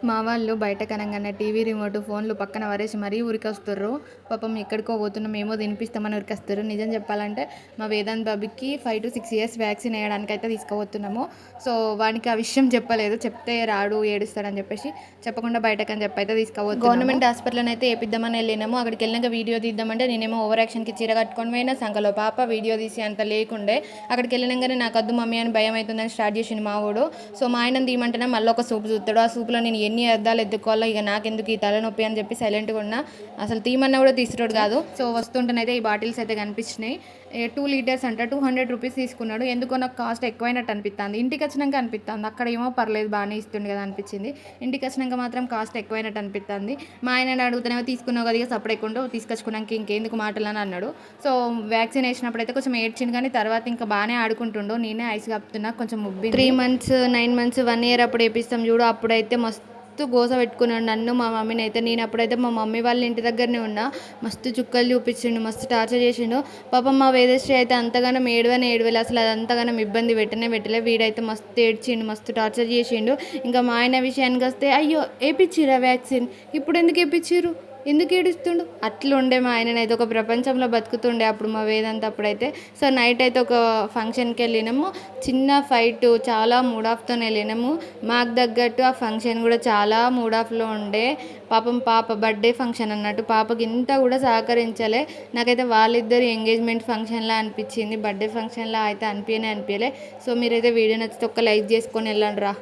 మా వాళ్ళు బయట కనంగానే టీవీ రిమోట్ ఫోన్లు పక్కన పడేసి మరీ ఉరికొస్తుర్రు. పాపం ఎక్కడికో పోతున్నాం ఏమో తినిపిస్తామని ఉరికొస్తుర్రు. నిజం చెప్పాలంటే మా వేదాంత్ బాబుకి 5 to 6 years వ్యాక్సిన్ వేయడానికి అయితే తీసుకుపోతున్నాము. సో వానికి ఆ విషయం చెప్పలేదు, చెప్తే రాడు ఏడుస్తాడని చెప్పేసి చెప్పకుండా బయటకని చెప్పి అయితే తీసుకుపోతున్నాము. గవర్నమెంట్ హాస్పిటల్ అయితే వేపిద్దామని వెళ్ళినాము. అక్కడికి వెళ్ళినాక వీడియో తీద్దామంటే నేనేమో ఓవర్ యాక్షన్కి చీర కట్టుకొని పోయినా, సంకలో పాప వీడియో తీసి అంత లేకుండే. అక్కడికి వెళ్ళినాకనే నాకు వద్దు మమ్మీ అని భయం అవుతుందని స్టార్ట్ చేసింది మా వాడు. సో మా ఆయన తీయమంటేనే మళ్ళీ ఒక సూప్ చూస్తాడు. ఆ సూప్లో నేను ఎన్ని అద్దాలు ఎత్తుకోవాలో ఇక నాకెందుకు ఈ తలనొప్పి అని చెప్పి సైలెంట్గా ఉన్నా. అసలు తీయమన్నా కూడా తీసుకోడు కాదు. సో వస్తుంటేనైతే ఈ బాటిల్స్ అయితే కనిపించినాయి. 2 liters అంట, 200 rupees తీసుకున్నాడు. ఎందుకో నాకు కాస్ట్ ఎక్కువైనట్టు అనిపిస్తుంది. ఇంటికి వచ్చినాక అనిపిస్తుంది, అక్కడ ఏమో పర్లేదు బాగానే ఇస్తుండే కదా అనిపించింది. ఇంటికి వచ్చినాక మాత్రం కాస్ట్ ఎక్కువైనట్టు అనిపిస్తుంది. మా ఆయన అడుగుతానేమో తీసుకున్నావు కదా ఇక సపరేట్ తీసుకొచ్చుకున్నాక ఇంకెందుకు మాటలు అని అన్నాడు. సో వ్యాక్సిన్ వేసినప్పుడు అయితే కొంచెం ఏడ్చింది, కానీ తర్వాత ఇంకా బాగానే ఆడుకుంటుండో. నేనే ఐస్ కప్పుతున్నా, కొంచెం ముబ్బి 3 months 9 months 1 year అప్పుడు వేపిస్తాం చూడు, అప్పుడైతే మస్తు గోస పెట్టుకున్నాడు నన్ను మా మమ్మీని అయితే. నేను అప్పుడైతే మా మమ్మీ వాళ్ళ ఇంటి దగ్గరనే ఉన్నా. మస్తు చుక్కలు చూపించిండు, మస్తు టార్చర్ చేసిండు. పాపం మా వేదశ్రీ అయితే అంతగానం ఏడవలే అసలు, అది అంతగానం ఇబ్బంది పెట్టలే. వీడైతే మస్తు ఏడ్చిండు, మస్తు టార్చర్ చేసిండు. ఇంకా మా ఆయన విషయానికి వస్తే, అయ్యో వేపించిరా వ్యాక్సిన్, ఇప్పుడు ఎందుకు వేపించిర్రు, ఎందుకు ఏడుస్తుండు అట్లుండే. మా ఆయననైతే ఒక ప్రపంచంలో బతుకుతుండే అప్పుడు మా వేదాంత్ అప్పుడైతే. సో నైట్ అయితే ఒక ఫంక్షన్కి వెళ్ళినాము. చిన్న ఫైట్, చాలా మూడ్ ఆఫ్తో వెళ్ళినాము. మాకు తగ్గట్టు ఆ ఫంక్షన్ కూడా చాలా మూడ్ ఆఫ్లో ఉండే. పాపం పాప బర్త్డే ఫంక్షన్ అన్నట్టు, పాపకి ఇంత కూడా సహకరించలే. నాకైతే వాళ్ళిద్దరు ఎంగేజ్మెంట్ ఫంక్షన్లా అనిపించింది, బర్త్డే ఫంక్షన్లా అయితే అనిపించలే. సో మీరైతే వీడియో నచ్చితే ఒక్క లైక్ చేసుకొని వెళ్ళండి రా.